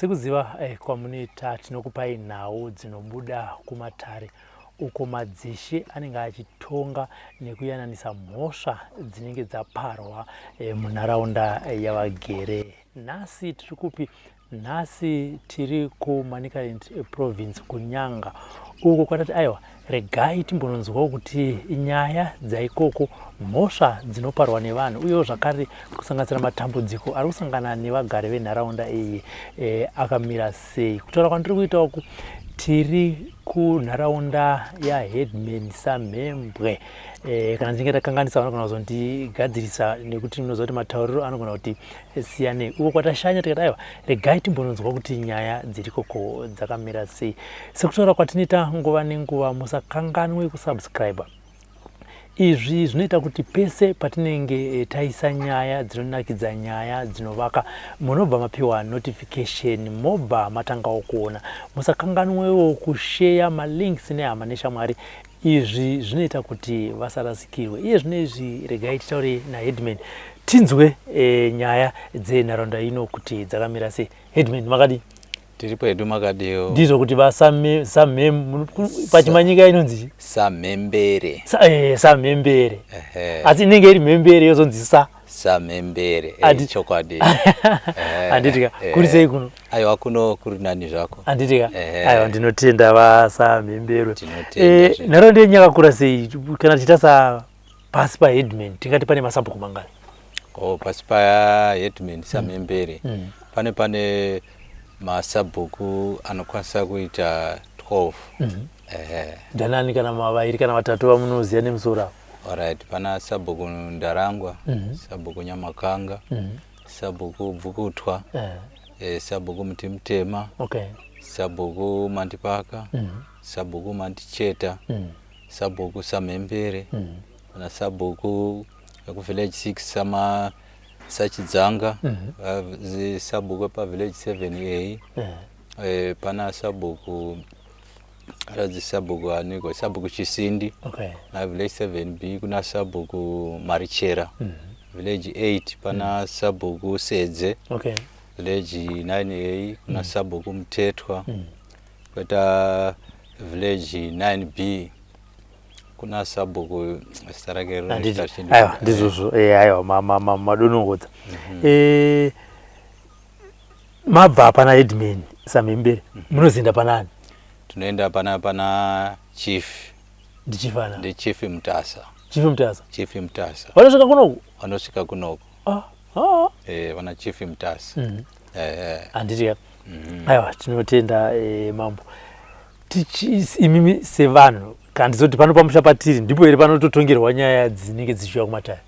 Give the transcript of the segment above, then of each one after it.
Sekuziva kwamunita tinokupai nhau dzinobuda kumatare uko madzishe anenge achitonga nekuyananisa mhosva dzinenge dzaparwa munharaunda yavagere. Nhasi tiri kupi? Nhasi tiri kuManicaland province kuNyanga uko kwatati aiwa regai timbononzwawo kuti nyaya dzaikoko mhosva dzinoparwa nevanhu uyewo zvakare kusanganisira matambudziko ari kusangana nevagari venharaunda iyi akamira sei. Kutaura kwandiri kuita uku tiri kunharaunda yaHeadman Samhembwe. Kana ndinge ndakanganisa vanogona kuzondigadzirisa nekuti ndinoziva kuti matauriro anogona kuti siyanei. Uko kwatashanya tikati aiwa regai timbononzwa kuti nyaya dziri koko dzakamira sei. Sekutaura kwatinoita nguva nenguva musakanganwe kusubscribe. Izvi zvinoita kuti pese patinenge taisa nyaya dzinonakidza, nyaya dzinovaka, munobva mapiwa notification, mobva matangawo kuona. Musakanganwewo kushare malinks nehama neshamwari. Izvi zvinoita kuti vasarasikirwe. Iye zvinezvi regai titaure naHeadman tinzwe nyaya dzenharaunda ino kuti dzakamira sei. Headman makadi? Tiripo hedu makadiyo. Ndizvo kuti pachimanyika inonzi Samhembere. Samhembere. Asi inenge iri mhembere yozonzi Samhembere. Chokwadi. Anditika kuri sei kuno? Aiwa kuno kuri nani zvako. Anditika aiwa ndinotenda vaSamhembere. Tinotenda. Nharaunda yenyu yakakura sei? Kana tichitasa pasi paHeadman tingati pane masabhuku mangani? Pasi paHeadman Samhembere pane masabhuku anokwanisa kuita 12. Danani kana maviri kana vatatu vamunoziva nemusoro avo? Alright, pana sabhuku Ndarangwa, sabhuku Nyamakanga, sabhuku Bvukutwa, sabhuku Muti Mutema, sabhuku Mandipaka, sabhuku Mandicheta, sabhuku Samhembere, pana sabhuku village 6 Sachidzanga, sabhuku village 7A, pana sabhuku sabhuku Chisindi, na village 7B kuna sabhuku Marichera, village 8 pana sabhuku Sedze, village 9A kuna sabhuku Mutetwa, kweta village 9B kuna sabhuku starakero. Aiwa ndizvozvo aiwa madonongodza. Mabva pana Headman Samhembere munozinda panani? Tunoenda pana chief. Ndichifana? Ndi chief Mutasa. Chief Mutasa? Chief Mutasa. Vanosvika kunoko? Vanosvika kunoko. Vana chief Mutasa. Anditika aiwa tinotenda mambo. Imimi sevanhu kana ndizoti pano pamusha patiri ndipo here panototongerwa nyaya dzinenge dzichiuya kumatare?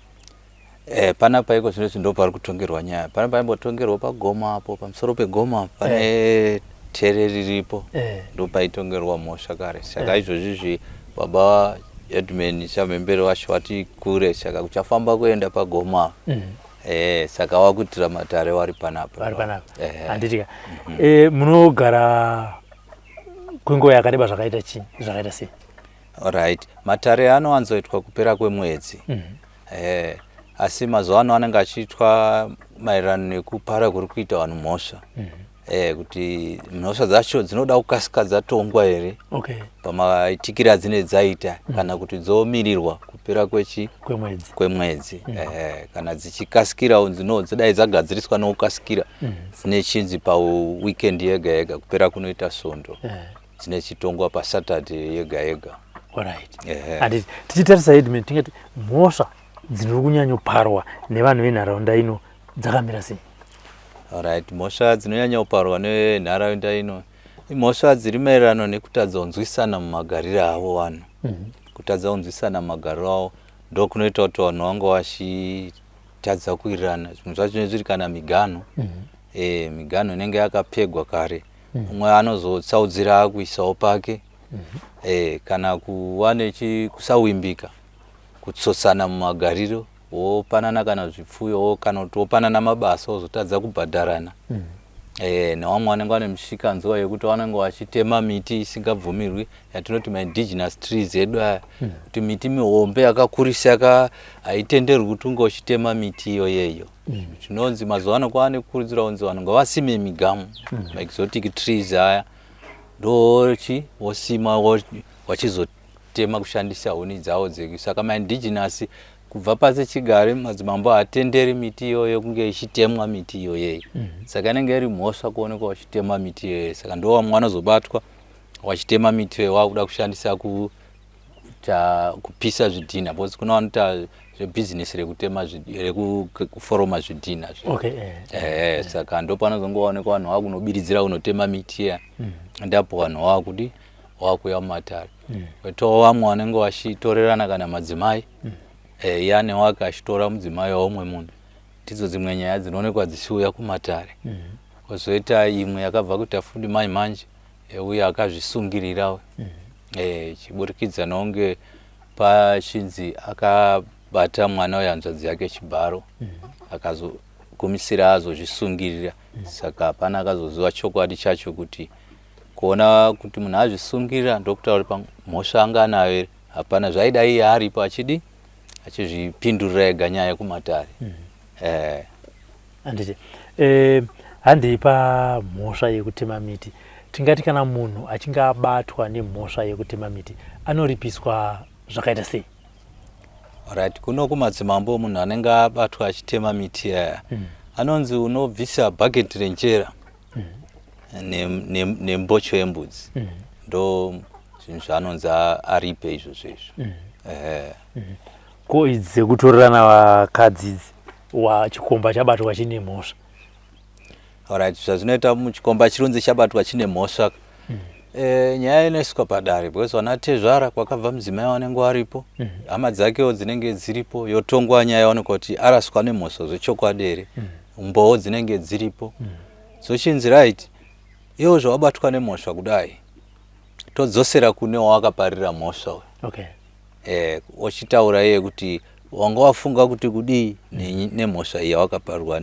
Pana paiko zvinoti ndo pari kutongerwa nyaya. Pana paimbotongerwa paGoma apo, pamusoro peGoma pane tere riripo, ndo paitongerwa mhosva kare. Saka izvozvi baba Headman Samhembere wacho wati kure, saka kuchafamba kuenda paGoma. Saka wakutira matare wari panapa. Wari panapa. Anditika munogara kwenguva yakareba zvakaita chini? Zvakaita sei? Alright, matare anowanzoitwa kupera kwemwedzi. Asi mazuva ano anenge achiitwa maererano nekupara kuri kuita vanhu mhosva. Kuti mhosva dzacho dzinoda kukasika dzatongwa here pamaitikiro adzine dzaita, kana kuti dzomirirwa kupera kwemwedzi. Kana dzichikasikirawo dzidai dzagadziriswa nokukasikira dzine chinzi paweekend yega yega kupera kunoita Svondo, dzine chitongwa paSaturday yega yega. Alright. Tichitarisa Headman tingati mhosva dziri kunyanyoparwa nevanhu venharaunda ino dzakamira sei? Alright, mhosva dzinonyanyoparwa nenharaunda ino imhosva dziri maererano nekutadza kunzwisana mumagariro avo vanhu. Kutadza kunzwisana mumagariro avo ndo kunoita kuti vanhu vange vachitadza kuwirirana. Zvimwe zvacho zviri kana miganho. Miganho inenge yakapegwa kare. Umwe anozotsaudzira akuisawo pake. Kana kuva kusawimbika, kutsotsana mumagariro, wopanana kana zvipfuyo, kana kuti wopanana mabasa wozotadza kubhadharana. Nevamwe vanenge vane mushikanzwa yekuti vanenge vachitema miti isingabvumirwi yatinoti ma-indigenous trees edu aya, kuti miti mihombe yakakurisa haitenderwi kuti unge uchitema miti iyoyeyo. Zvinonzi mazuva ano kwava nekukurudzira kunzi vanhu ngavasime migamu, ma-exotic trees aya, wosima wachizotema kushandisa huni dzavo dzeku. Saka ma-indigenous kubva pasi chigare madzimambo haatenderi miti iyoyo kunge ichitemwa miti iyoyeyo. Saka inenge iri mhosva kuonekwa wachitema miti iyoyo. Saka ndo vamwe vanozobatwa wachitema miti iyoyo wakuda kushandisa kupisa zvidhina, because kuna vanoita zvebusiness rekutema rekuforoma zvidhina. Saka ndo panozongoonekwa vanhu vakunobiridzira kunotema miti iya, ndapo vanhu vakudi vakuya mumatare. Kwetowo vamwe vanenge vachitorerana kana madzimai, yane wake achitora mudzimai waumwe munhu. Ndidzo dzimwe nyaya dzinoonekwa dzichiuya kumatare. Kozoita imwe yakabva kuita fundi mai manje, uye akazvisungirirawo, chiburikidza nonge pachinzi akabata mwana wehanzvadzi yake chibharo, akazogumisira azozvisungirira. Saka hapana akazoziva chokwadi chacho kuti kuona kuti munhu azvisungirira ndokutaura kuti mhosva anganayo, hapana. Zvaida iye aripo achizvipindurira ega nyaya yekumatare. Handiti handei pamhosva yekutema miti, tingati kana munhu achinge abatwa nemhosva yekutema miti anoripiswa zvakaita sei? Right, kuno kumadzimambo munhu anenge abatwa achitema miti aya, anonzi unobvisa bhaketi renjera nembocho yembudzi. Ndo zvinhu zvaanonzi aripe izvozvo izvo. Ko idzi dzekutorerana vakadzi chikomba chabatwa chine mhosva. Alright, zvazvinoita muchikomba chironzi chabatwa chine mhosva, nyaya inoiswa padare, because vanatezvara kwakabva mudzimai vanenge varipo, hama dzakewo dzinenge dziripo, yotongwa nyaya yaonekwa kuti araswa nemhosva zvechokwadi here, umbowo dzinenge dziripo. Zochinzi right, iwo zvawabatwa nemhosva kudai, todzosera kune wawakaparira mhosva. Ochitaura iye kuti wanga wafunga kuti kudii nemhosva iyi yawakaparwa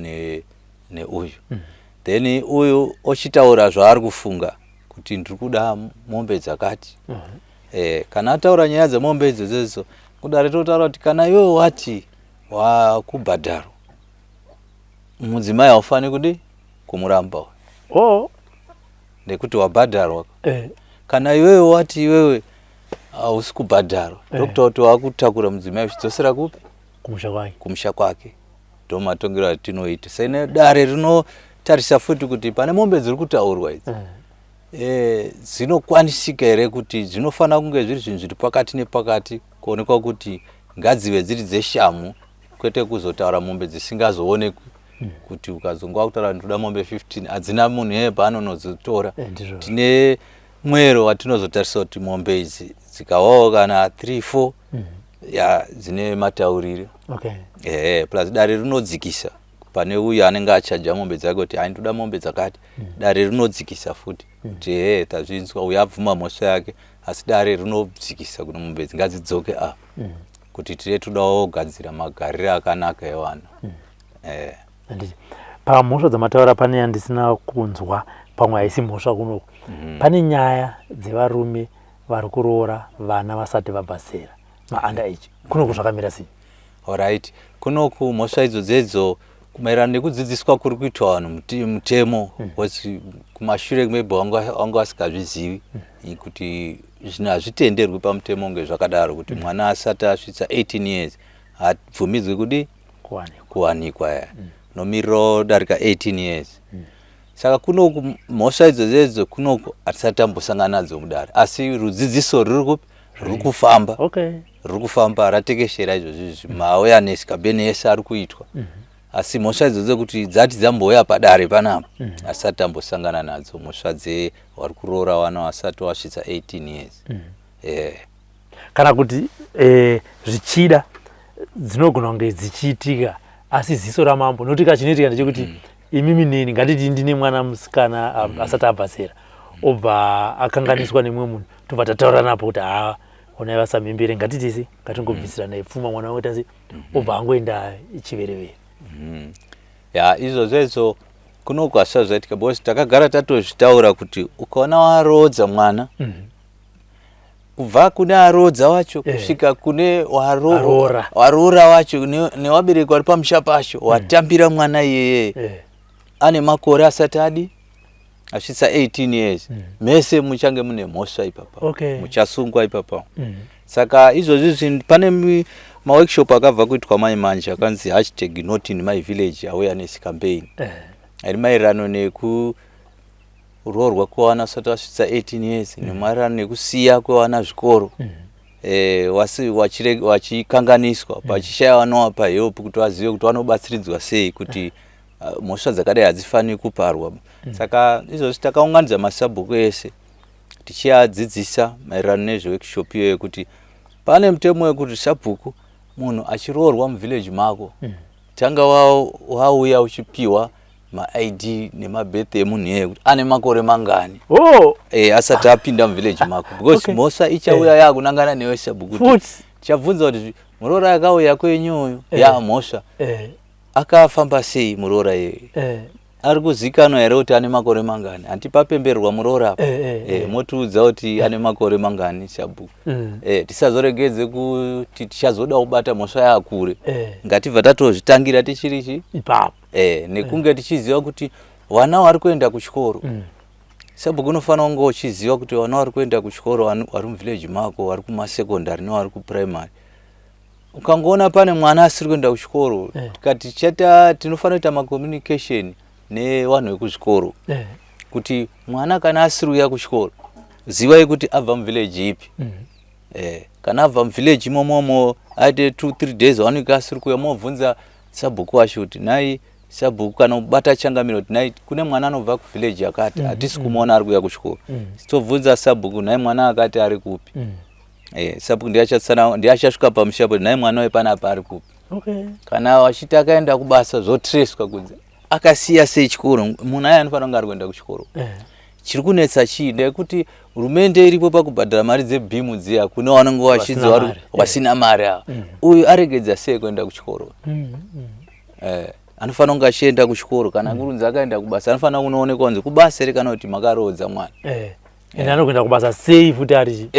neuyu. Then uyu ochitaura zvaari kufunga kuti ndiri kuda mombe dzakati. Kana ataura nyaya dzemombe idzodzo, kudare totaura kuti kana iwe wati wakubhadharo, mudzimai haufani kudi kumuramba. Nekuti wabhadharwa. Kana iwewe wati iwewe hausi kubhadharo, ndokuta kuti wakutakura mudzimai uchidzosera kupi? Kumusha kwake. Ndo matongero atinoita. Sene dare rinotarisa futi kuti pane mombe dziri kutaurwa idzi, dzinokwanisika here kuti dzinofana kunge zviri zvinhu zviri pakati nepakati, kuonekwa kuti ngadzive dziri dzeshamu, kwete kuzotaura mombe dzisingazoonekwi. Kuti ukazonga wakutaura ndoda mombe 15 hadzina munhu yeye paanonodzitora. Tine mwero watinozotarisa kuti mombe idzi dzikawawo kana 3-4 dzine matauriro. Plus dare rinodzikisa pane uyu anenge achaja mombe dzake kuti ndoda mombe dzakati. Dare rinodzikisa futi kuti tazvinzwa uyu abvuma mhosva yake, asi dare rinodzikisa kuti mombe dzingadzidzoke apa, kuti tiri todawo kugadzira magariro akanaka evanhu. Pamhosva dzamataura pane yandisina kunzwa, pamwe haisi mhosva kunoku. Pane nyaya dzevarume vari kuroora vana vasati vabva zera, ma-underage. Kunoku zvakamira sei? Alright, kunoku mhosva idzodzo kumaererano nekudzidziswa kuri kuitwa vanhu mutemo, kumashure maybe wanga vasikazvizivi kuti zvinhu hazvitenderwi pamutemo kunge zvakadaro, kuti mwana asati asvitsa 18 years habvumidzwi kudi kuwanikwa, nomiriro darika 18 years. Saka kunoku mhosva idzodzo kunoku hatisati tambosangana nadzo mudare, asi rudzidziso ruri kufamba ratekeshera izvozvo, ma-awareness kabeni ese ari kuitwa. Asi mhosva idzodzo kuti dzati dzambouya padare panapa, asati tambosangana nadzo mhosva vari kuroora vana vasati vasvitsa 18 years. Kana kuti zvichida dzinogona kunge dzichiitika, asi ziso ramambo, nokuti kachinoitika ndechekuti imimi neni ngatiti ndine mwana musikana asati abva zera, obva akanganiswa nemumwe munhu, tobva tataura napo kuti onai vasamhembere, ngatitisi ngatingobvisira naye pfuma mwana wangu tasi, obva angoenda chiverevere. Izvozvo kunoko asazvaitika because takagara tatozvitaura kuti ukaona warodza mwana kubva kune arodza wacho kusvika kune warora wacho newabereki wari pamusha pacho watambira mwana iyeye ane makore asati adi asvitsa 18 years mese muchange mune mhosva ipapa muchasungwa ipapa saka izvozvi pane maworkshop akabva kuitwa manje akanzi #NotInMyVillage awareness campaign ari maererano nekuroorwa kwevana asati vasvitsa 18 years nemaererano nekusiya kwevana zvikoro vachikanganiswa pachishaya vanovapa help kuti vazive kuti vanobatsiridzwa sei kuti mhosva dzakadai hadzifaniri kuparwa. Saka izvozvi takaunganidza masabhuku ese tichiadzidzisa maererano nezveworkshop iyoyo kuti pane mutemo wekuti sabhuku munhu achiroorwa muvillage mako tanga wauya uchipiwa ma-ID nemabirthday emunhu iyeye kuti ane makore mangani asati apinda muvillage mako because mhosva ichauya yakunangana newe sabhuku kuti chabvunza kuti muroora akauya kwenyuyo mhosva akafamba sei muroora iyeye ari kuzikanwa here kuti ane makore mangani antipapemberwa muroora apa motiudza kuti ane makore mangani sabhuku tisazoregedze kuti tichazoda kubata mhosva yaakure ngatibva tatozvitangira tichirichi ipapo nekunge tichiziva kuti vana vari kuenda kuchikoro sabhuku unofanira kunge uchiziva kuti vana vari kuenda kuchikoro vari muvillage mako vari kumasekondari nevari kuprimary. Ukangoona pane mwana asiri kuenda kuchikoro tikati tinofanira kuita macommunication nevanhu vekuzvikoro kuti mwana kana asiri kuya kuchikoro zivai kuti abva muvillage ipi kana abva muvillage imomomo aite 2-3 days waoneka asiri kuya mobvunza sabhuku wacho kuti nai sabhuku kana kubata changamiro kuti nai kune mwana anobva kuvillage yakati hatisi kumuona ari kuya kuchikoro tobvunza sabhuku nai mwana akati ari kupi sabhuku ndiachasvika pamusha kuti nai mwana wepanapa ari kupi kana wachiti akaenda kubasa zvotireswa kunze akasiya sei chikoro munhu aya anofanira kunge ari kuenda kuchikoro chiri kunetsa chii ndekuti hurumende iripo pakubhadhara mari dzebhimu dziya kune vanonge vachidzi vasina mari ava uyu aregedza sei kuenda kuchikoro anofanira kunge achienda kuchikoro kana kurunzi akaenda kubasa anofanira kunoonekwa kunzi kubasa here kana kuti makarodza mwana anokuenda kubasa sei futi ari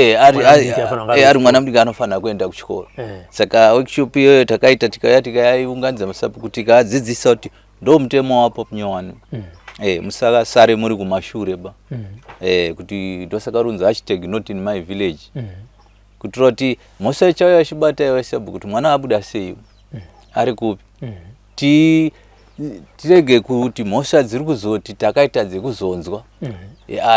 mwana mudiki anofanira kuenda kuchikoro. Saka workshop iyoyo takaita tikaiunganidza masabhuku tikadzidzisa kuti ndo mutemo wapo nyowani musasare muri kumashure ba kuti ndosaka runzi #NotInMyVillage kutira kuti mhosva ichauya achibata iwe sabhuku kuti mwana abuda sei ari kupi tirege kuti mhosva dziri kuzoti takaita dzekuzonzwa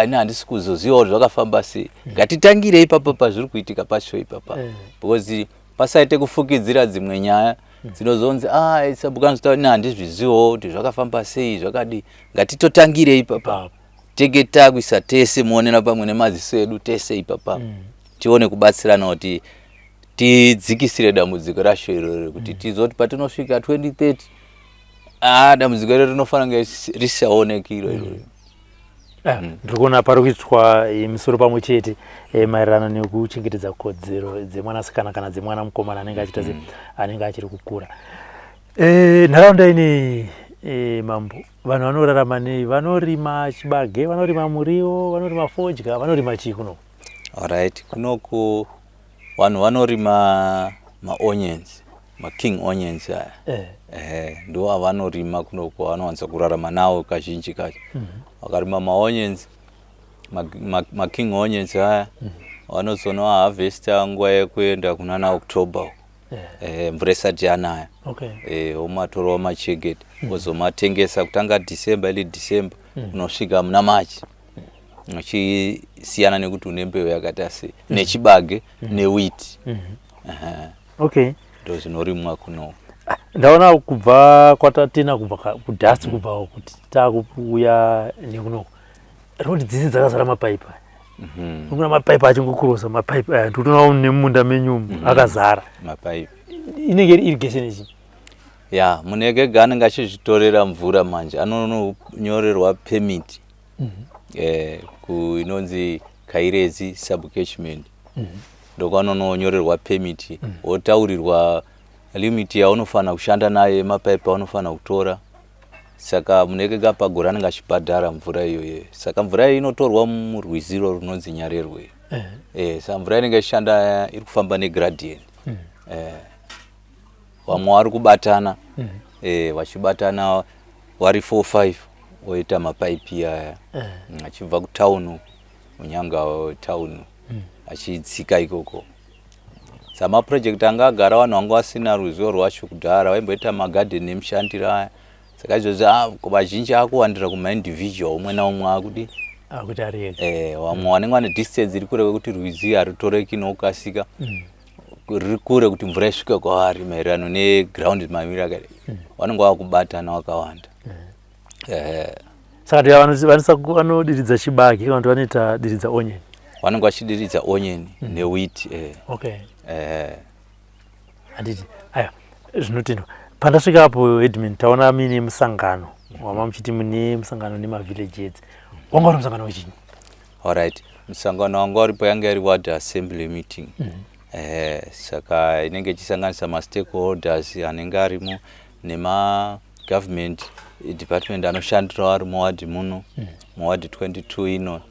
ini handisi kuzozivawo zvakafamba sei ngatitangire ipapa pazviri kuitika pacho ipapa because pasaite kufukidzira dzimwe nyaya dzinozonzi sabhuku anozota ini handizvizivawo kuti zvakafamba sei zvakadi ngatitotangire ipapa tege takuisa tese muonera pamwe nemaziso edu tese ipapa tione kubatsirana kuti tidzikisire dambudziko racho iroro kuti tizoti patinosvika 2030 dambudziko iroro rinofanira kunge risaoneki iroro. Ndiri kuona pari kuitwa misoro pamwe chete maererano nekuchengetedza kodzero dzemwanasikana kana dzemwana mukomana anenge achiri kukura. Nharaunda ine mambo vanhu vanorarama nei? Vanorima chibage, vanorima muriwo, vanorima fodya, vanorima chii kuno? Alright, kunoko vanhu vanorima maonions, making onions aya ndo avanorima kunoko vanowanza kurarama nawo kazhinji kacho. Vakarima maonions, making onions aya vanozono harvesta nguva yekuenda kunana October mvura isati yanaya womatora wamachegeta wozomatengesa kutanga December ili December unosvika muna March uchisiyana nekuti une mbeu yakata sei nechibage newheat ndo zvinorimwa kuno. Ndaona kubva kwatatina kubva kudhasi kubva kuti takuuya nekuno road dzisi dzakazara mapaipi kuna mapaipi achingokurosa mapaipi aya ndikutoona nemunda menyumu akazara mapaipi inenge irrigation ichi munenge anenge achizvitorera mvura manje anonyorerwa permit inonzi Kairezi subcatchment ndokwanononyorerwa permit wotaurirwa limit yaunofana kushanda naye mapaipi aunofana kutora saka munenge kapagora anenge achibhadhara mvura iyoyo. Saka mvura iyi inotorwa murwiziro runonzi Nyarerwe. Saka mvura inenge ishanda iri kufamba negradient. Vamwe vari kubatana vachibatana vari 4-5 woita mapaipi aya achibva kutaunu Munyanga town achidzika ikoko. Sama project anga agara vanhu vanga vasina ruzivo rwacho kudhara vaimboita magarden nemushandiro aya. Saka izvozvi vazhinji akuwandira kuma individual umwe naumwe akudi akuti ari ega. Vamwe vanenge vane distance iri kure kwekuti rwizi harutoreki nokukasika. Riri kure kuti mvura isvike kwavari maererano neground mamiriro akadai. Vanenge vakubatana vakawanda. Saka vanodiridza chibage kana kuti vanoita diridza onion. Vanenge vachidiridza onion newheat. Okay. Handiti aya zvinotendwa. Pandasvika apo Edmund taona mine musangano wama muchiti mune musangano nemavillages. Wanga uri musangano wechinyi? Alright, musangano wanga uripo yanga iri ward assembly meeting. Saka inenge ichisanganisa ma-stakeholders anenge arimo nema government department anoshandira ari muward muno muward 22 ino.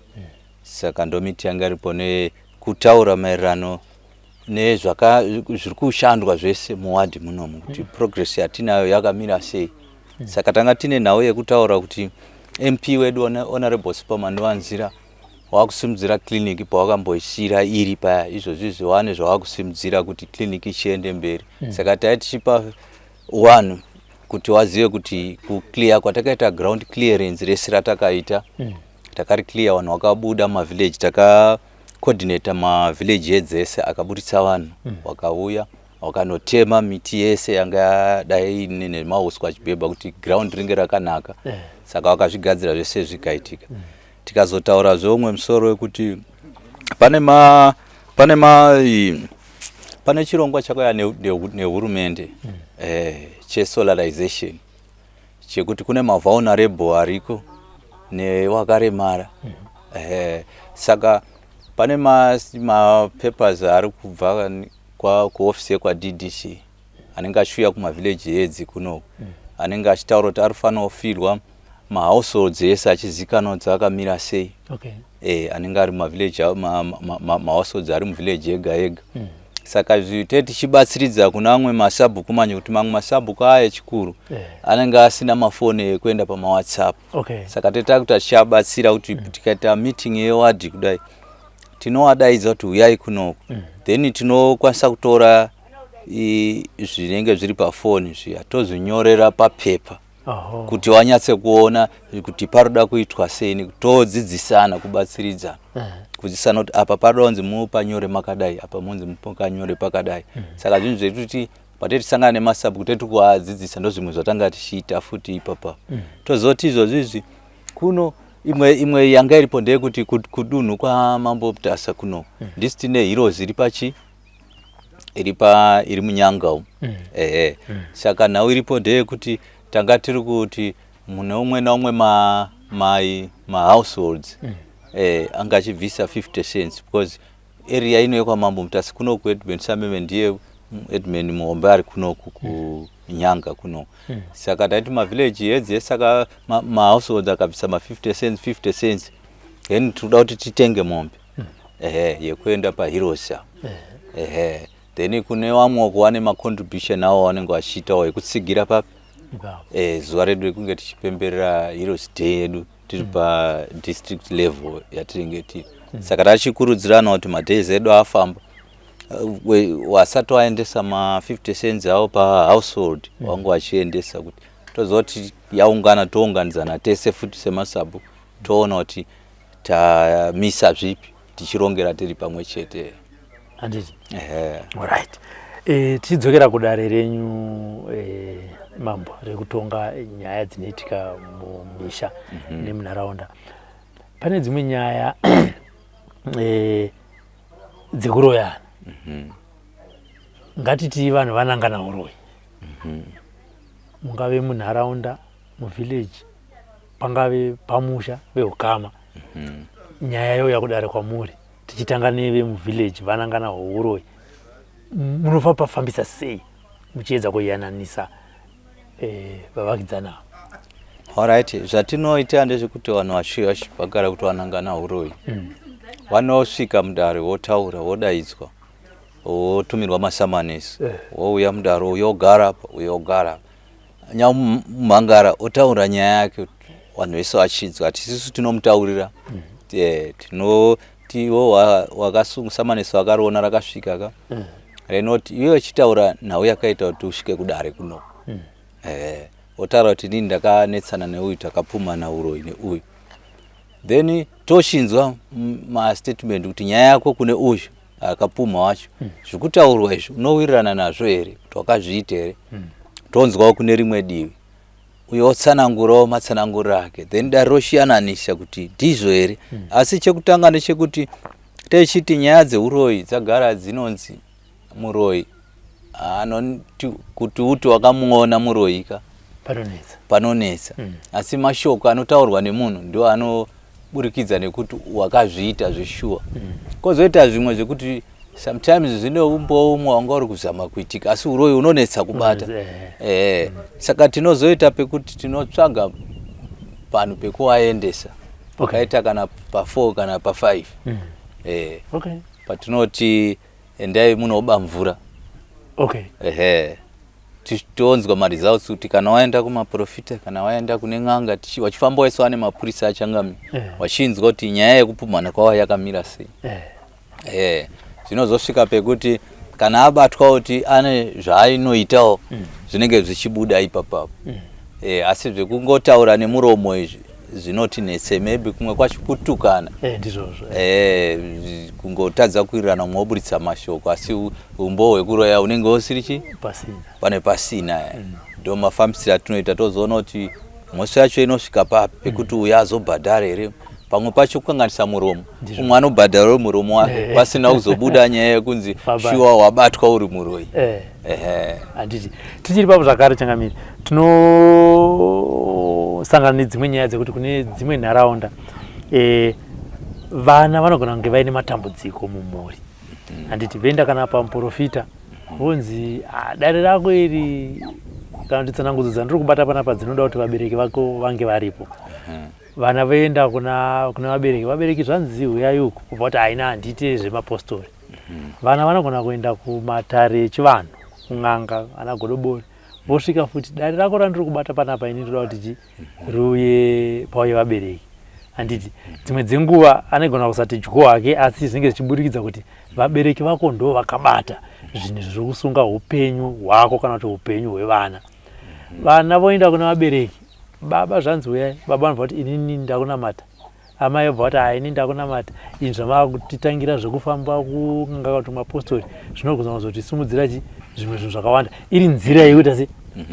Saka ndomiti yanga iripo nekutaura maererano zviri kushandwa zvese muward munomu kuti progress yatinayo yakamira sei. Saka tanga tine nhau yekutaura kuti MP wedu Honorable Superman Wanzira wakusimudzira clinic pawakamboisira iri paya izvozvi wane zvawakusimudzira kuti clinic ichiende mberi. Saka taiye tichipa one kuti wazive kuti kuclear kwatakaita ground clearance rese ratakaita takari clear vanhu vakabuda mavillage taka coordinate mavillage edzese akaburitsa vanhu vakauya wakanotema miti yese yanga dai nemauswa achibeba kuti ground ringe rakanaka. Saka wakazvigadzira zvese zvikaitika. Tikazotaura zvomwe musoro wekuti pane chirongwa chakauya nehurumende chesolarization chekuti kune mavulnerable ariko newakaremara. Saka pane mapapers ari kubva kuofisi yekwaDDC anenge ashuya kumavillage edzi kuno anenge achitaura kuti arifanira kufirwa mahouseholds ese achizikanwa kuti akamira sei. Anenge ari mavillage mahouseholds ari muvillage yega yega. Saka zvite tichibatsiridza kuna amwe masabhuku manje kuti mamwe masabhuku aya chikuru anenge asina mafoni ekuenda pamawhatsapp. Saka teta kuti achabatsira kuti tikaita meeting yeward kudai tinovadaidza kuti uyai kunoku then tinokwanisa kutora zvinenge zviri pafoni zviya tozvinyorera papepa kuti wanyatse kuona kuti paroda kuitwa sei todzidzisana kubatsiridzana kudzidzisana kuti apa paroda kunzi mupanyore makadai apa munzi mupanyore pakadai. Saka zvinhu zvekuti patisangana nemasabhuku teti kuadzidzisa ndozvimwe zvatanga tichiita futi ipapa. Tozoti izvozvi kuno imwe yanga iripo ndeyekuti kudunhu kwaMambo Mutasa kuno ndisi tine heroes iri Munyanga. Saka nhau iripo ndeyekuti tanga tiri kuti mune umwe naumwe mahouseholds anga achibvisa 50 cents because area ino yekwaMambo Mutasa kuno kuEdmund Sameme ndiye Edmund Muhombe ari kunoku kuNyanga kuno. Saka taiti mavillage edzi saka mahouseholds akabvisa ma50 cents then tinoda kuti titenge mombe yekuenda paheroes. Then kune vamwe kuwane macontribution avo vanenge vachiitawo ekutsigira papi zuva redu rekunge tichipemberera Heroes Day yedu tiri district level yatinenge tiri. Saka tachikurudzirana kuti madays edu afamba wasati waendesa ma50 cents avo pahousehold wangu vachiendesa kuti tozoti yaungana tounganidzana tese futi semasabu toona kuti tamisa zvipi tichirongera tiri pamwe chete. Handiti. Alright. Tichidzokera kudare renyu Mambo rekutonga nyaya dzinoitika mumisha nemunharaunda. Pane dzimwe nyaya dzekuroyana. Ngatiti vanhu vanangana uroyi. Mungave munharaunda, muvillage, pangave pamusha vehukama. Nyaya yo yakudare kwamuri. Tichitanga neve muvillage vanangana uroyi. Munofa pafambisa sei muchiedza kuyananisa vavakidzana? Alright, zvatinoita ndezvekuti vanhu vagara kuti vanangana uroyi vanosvika mudare votaura vodaidzwa votumirwa masamanisi wouya mudare uyo ogara apa uyo ogara apa nyamumhangara otaura nyaya yake vanhu vese vachinzwa ati isusu tinomutaurira tinoti samanisi vakariona rakasvika ka rinoti iwe uchitaura nhau yakaita kuti usvike kudare kuno otaura kuti inini ndakanetsana neuyu takapumana uroyi neuyu then toshinzwa mastatement kuti nyaya yako kune uyu akapuma wacho zvikutaurwa izvo unowirirana nazvo here kuti wakazviita here tonzwawo kune rimwe divi uyo otsanangurawo matsananguriro ake then dare roshiyananisa kuti ndizvo here asi chekutanga ndechekuti techiti nyaya dzeuroyi dzagara dzinonzi muroyi anoti kuti uti wakamuona muroyika panonetsa asi mashoko anotaurwa nemunhu ndio anoburikidza nekuti wakazviita zveshuwa kozoita zvimwe zvekuti sometimes zvine umwe wanga uri kuzama kuitika asi uroyi unonetsa kubata saka tinozoita pekuti tinotsvaga panhu pekuvaendesa pakaita kana pa4 kana pa5 patinoti endai munoba mvura tonzwa maresults kuti kana waenda kumaprofita kana waenda kune n'anga wachifamba waiswa nemapurisa achangami wachinzwa kuti nyaya yekupumhana kwavo yakamira sei zvinozosvika pekuti kana abatwa kuti ane zvaainoitawo zvinenge zvichibuda ipapapo asi zvekungotaura nemuromo izvi zvinoti netse maybe kumwe kwacho kutukana kungotadza kuwirirana umwe woburitsa mashoko asi umbo hwekuroya unenge usiri pane pasina ndo mafambisiro atinoita tozoona kuti mhosva yacho inosvika papi pekuti uya azobhadhara here pamwe pacho kukanganisa muromo umwe anobhadharawo muromo wake pasina kuzobuda nyaya yekunzi shuwa wabatwa uri muroyi handiti tichiri papo zvakare Changamire tinosangana nedzimwe nyaya dzekuti kune dzimwe nharaunda vana vanogona kunge vaine matambudziko mumhuri handiti voenda kana pamuprofita vonzi dare rako iri kana kuti tsanangudzo dzandiri kubata panapa dzinoda kuti vabereki vako vange varipo vana voenda kuna vabereki zvanzi uyai uku kubva kuti haina handiti zvemapostori vana vanogona kuenda kumatare echivanhu kun'anga ana godobori vosvika futi dare rako randiri kubata panapa ini ndoda kuti riuye pauye vabereki handiti dzimwe dzenguva anogona kusati dyo hake asi zvinenge zvichiburikidza kuti vabereki vako ndo vakabata zvinhu zviri kusunga upenyu hwako kana kuti upenyu hwevana vana voenda kuna vabereki baba zvanzi uyai baba anobva kuti inini ndakunamata amai obva kuti haini ndakunamata ini zvamavakutitangira zvekufamba kunga kuti mapostori zvinogona kuzotisimudzira zvimwe zvinhu zvakawanda iri nzira yekuita se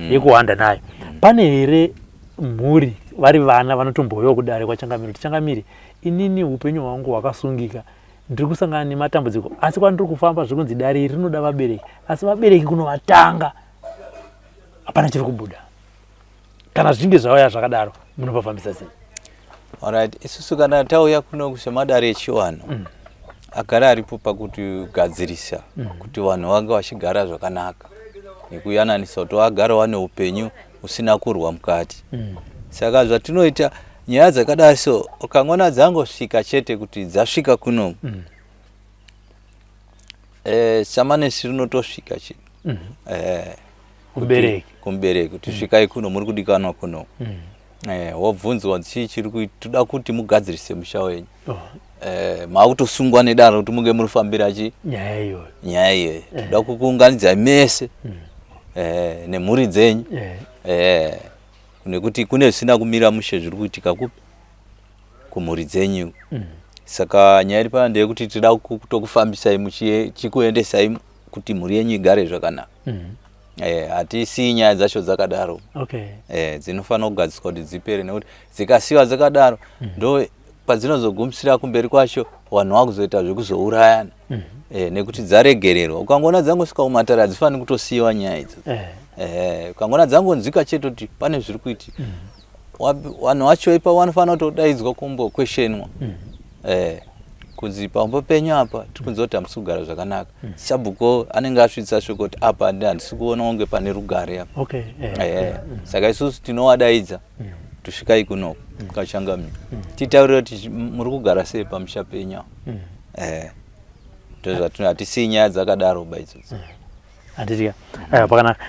yekuhwanda nayo pane here mhuri vari vana vanotombouyawo kudare kwaChangamire kuti Changamire inini upenyu hwangu hwakasungika ndiri kusangana nematambudziko asi kwandiri kufamba zvekunzi dare iri rinoda vabereki asi vabereki kunovatanga hapana chiri kubuda kana zvichinge zvauya zvakadaro munopafambisa sei? Alright, isusu kana tauya kuno semadare echivanhu agara aripo pakuti gadzirisa kuti vanhu vange vachigara zvakanaka nekuyananisa kuti vagara vane upenyu usina kurwa mukati saka zvatinoita nyaya dzakadai so ukangona dzangosvika chete kuti dzasvika kuno samanisi rinotosvika chete kumbereki kuti svikai kuno muri kudikanwa kuno wabvunzwa chiri toda kuti mugadzirise musha wenyu maakutosungwa nedaro kuti munge murifambira nyaya iyo toda kukuunganidza mese nemhuri dzenyu nekuti kune zvisina kumira mushe zviri kuitika kumhuri dzenyu saka nyaya iri pana ndeyekuti tida kutokufambisai muchikuendesai kuti mhuri yenyu igare zvakanaka hatisi nyaya dzacho dzakadaro dzinofanira kugadziswa kuti dzipere nekuti dzikasiwa dzakadaro ndo padzinozogumisira kumberi kwacho vanhu vakuzoita zvekuzourayana nekuti dzaregererwa ukangona dzangosvika kumatare hadzifaniri kutosiyiwa nyaya idzo ukangona dzangonzwika chete kuti pane zviri kuitika vanhu vacho ipa vanofanira kutodaidzwa kumbokweshenwa kunzi pambo penyu apa tiri kunzwa kuti hamisi kugara zvakanaka sabhuko anenge asvitsa shoko kuti apa handisi kuona kunge pane rugare apa saka isusu tinovadaidza tusvikai kuno kachangami titaurira kuti muri kugara sei pamusha penyu ndozvatino hatisi nyaya dzakadaro baidzodzo handitika pakanaka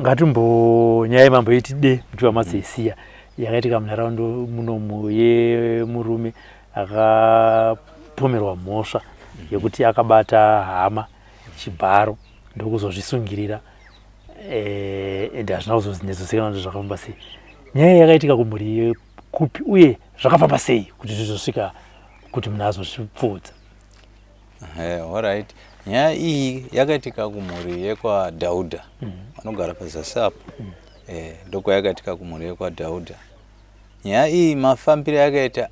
ngatimbo nyaya mamboitide kuti vamazoisiya yakaitika munharaunda munomu yemurume akapomerwa mhosva yekuti akabata hama chibharo ndokuzozvisungirira ende hazvina kuzonetsosekana kuti zvakafamba sei. Nyaya yakaitika kumhuri kupi uye zvakafamba sei kuti zvizosvika kuti munhu azozvipfuudza? Alright, nyaya iyi yakaitika kumhuri yekwaDhaudha vanogara pazasi apo. Ndoko yakaitika kumhuri yekwaDhaudha. Nyaya iyi mafambiro yakaita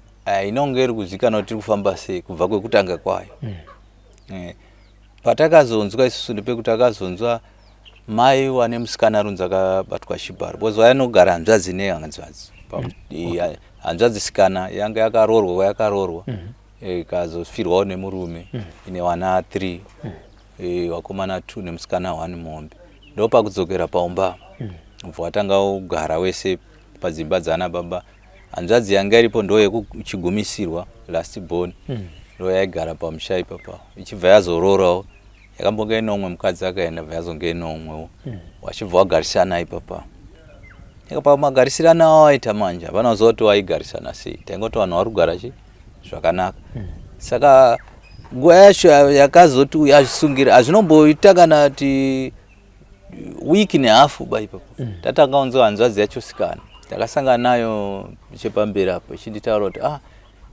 inonge iri kuzikanwa kuti kufamba sei kubva kwekutanga kwayo. Patakazonzwa isusu ndepekuti takazonzwa mai wane musikana runzi akabatwa chibharo. Bozi vainogara hanzvadzi nehanzvadzi. Hanzvadzi sikana yanga yakarorwa ikazofirwawo nemurume ine vana 3 vakomana 2 nemusikana 1 muhombe. Ndopakudzokera paumba watanga kugara wese padzimba dzana baba. Hanzvadzi yanga iripo ndo yekuchigumisirwa last born ndo yaigara pamusha ipapo ichibva yazororawo yakambonge nomwe mukadzi akaenda yazonge nomwewo wachibva wagarisana ipapo yakapa magarisirana waita manja vanoziva kuti waigarisana sei taingoti vanhu vari kugara zvakanaka saka nguva yacho yakazoti uyu azvisungira hazvinomboita kana kuti wiki nehafu ba ipapo tatanga kunzwa hanzvadzi yacho sikana takasangana nayo chepamberi apo ichinditaura kuti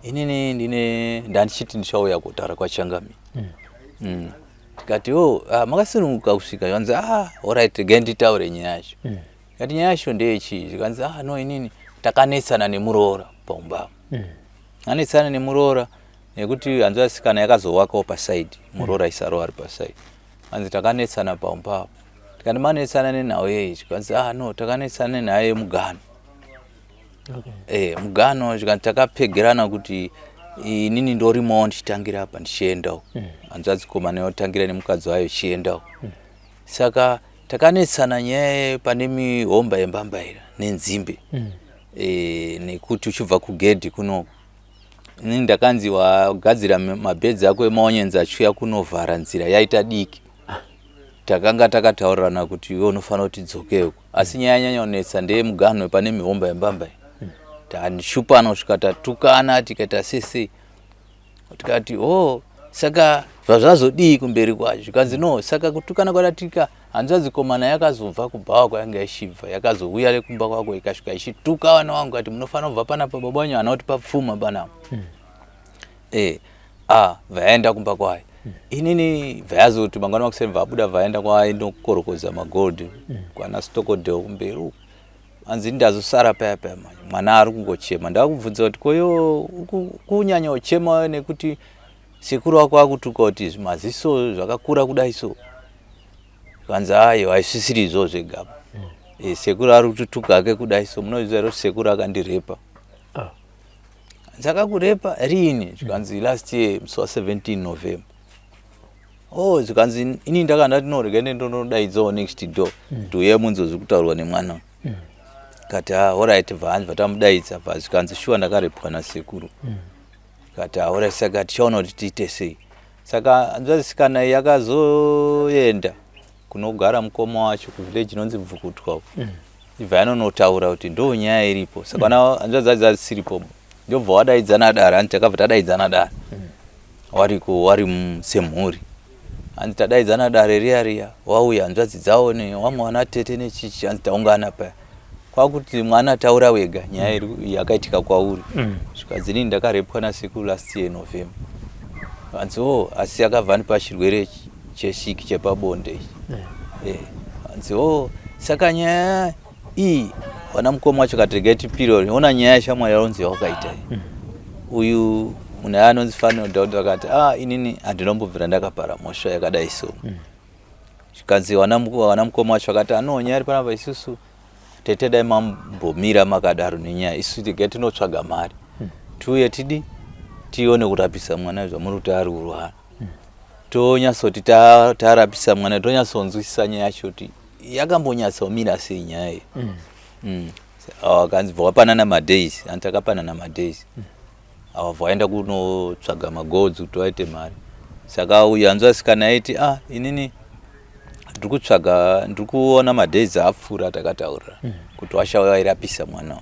inini ndandichiti ndichauya kutaura kwachangami tikati makasununguka kusvika zvanzi alright regai nditaure nyaya yacho tikati nyaya yacho ndeyechi tikanzi no inini takanetsana nemuroora paumba anetsana nemuroora nekuti hanzvadzi sikana yakazowakawo pasaidi muroora isaro ari pasaidi anzi takanetsana paumba tikati manetsana nenhau yei tikanzi no takanetsana nenhau yemugano mugano tikati takapegerana kuti inini ndorimawo ndichitangira apa ndichiendawo hanzvadzi komana yotangira nemukadzi wayo ichiendawo saka takanetsana nyaya pane mihomba yembambaira nenzimbe nekuti uchibva kugedhi kuno inini ndakanzi wagadzira mabhedzi ako emaonyenzi achiuya kunovhara nzira yaita diki takanga takataurirana kuti iwe unofanira kuti dzokeko asi nyaya nyanya kunetsa ndeyemugano pane mihomba yembambaira tandishupana kusvika tatukana tikaita sese tikati saka zvazvazodii kumberi kwacho tikanzi no saka kutukana kwatatika hanzvadzi komana yakazobva kubhawa kwayanga ichibva yakazouya rekumba kwako ikasvika ichituka vana vangu ati munofanira kubva panapa baba vanyu hana kuti papfuma panapa vaenda kumba kwayo inini vayazoti mangwana makuseni vabuda vaenda kwaindokorokodza magold kwana Stockdale kumberi uko anzi ndazosara paya manje mwana ari kungochema ndakubvunza kuti koyo kunyanya uchema nekuti sekuru wako akutuka kuti maziso zvakakura kudai so kanzi haisisiri izvo zvega sekuru ari kututuka ake kudai so munoziva kuti sekuru akandirepa dzakakurepa rini zvikanzi last year musi wa17 November zvikanzi ini ndakandati noregai ndonodaidzawo next door tuye munzo zviri kutaurwa nemwana kati alright vanhu vatamudaidza zvikanzi shuwa ndakarepwa nasekuru kati alright saka tichaona kuti tiite sei saka hanzvadzi sikana yakazoenda kunogara mukoma wacho kuvillage inonzi Bvukutwa ibva yanonotaura kuti ndo nyaya iripo saka hanzvadzi dzasiripo ndobva wadaidzana dare ani takabva tadaidzana dare wari semhuri hanzi tadaidzana dare riya wauya hanzvadzi dzaone wamwe wana tete nechichi hanzi taungana paya kwakuti mwana taura wega nyaya yakaitika kwauri zvikanzi inini ndakarepwa nasekuru last year November hanzi asi akabva ndipa chirwere chesiki chepabonde hanzi saka nyaya iyi wana mukoma wacho kati regai tipiriori ona nyaya yashamwari yaronzi yawakaita uyu munhu anonzi Fanny Dhaudha akati inini handinombobvira ndakapara mhosva yakadai so zvikanzi wana mukoma wacho akati nyaya iri panapa isusu tete dai mambomira makadaro nenyaya isu tigai tinotsvaga mari tiuye tione kurapisa mwana zvamuri kuti ari kurwara tonyatsoti tarapisa mwana tonyatsonzwisisa nyaya yacho kuti yakambonyatsomira sei nyaya iyi akanzi vapanana madays, antakapanana madays. Vaenda kunotsvaga magodzi kuti vaite mari. Saka uyu hanzvasikana aiti inini ndiri kuona madays apfuura atakataurira kuti washawairapisa mwana.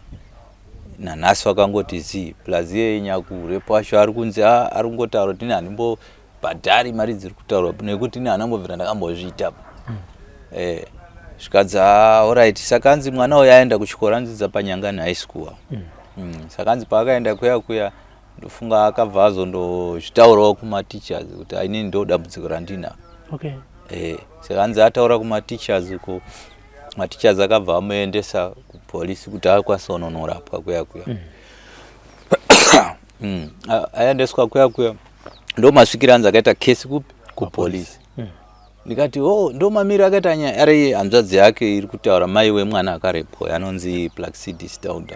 Nanhasi wakangoti zii plus iye nyakurepo wacho ari kunzi ari kungotaura kuti ini handimbobhadhari mari dziri kutaurwa nekuti ini handambobvira ndakambozviita. Zvikanzi alright, saka anzi mwana uyu aenda kuchikora, anodzidza paNyangani high school. Saka anzi paakaenda kuya ndofunga akabva azondozvitaurawo kuma-teachers kuti inini ndo dambudziko randinaro. Saka anzi ataura kuma-teachers uko, ma-teachers akabva amuendesa kupolisi kuti akwanise kunorapwa kuya. Aendeswa kuya ndo masvikira anzi akaita kesi kupolisi. Ndikati ndo mamiri akaita nyaya, ari hanzvadzi yake iri kutaura, mai wemwana akarepwa anonzi Placidis down.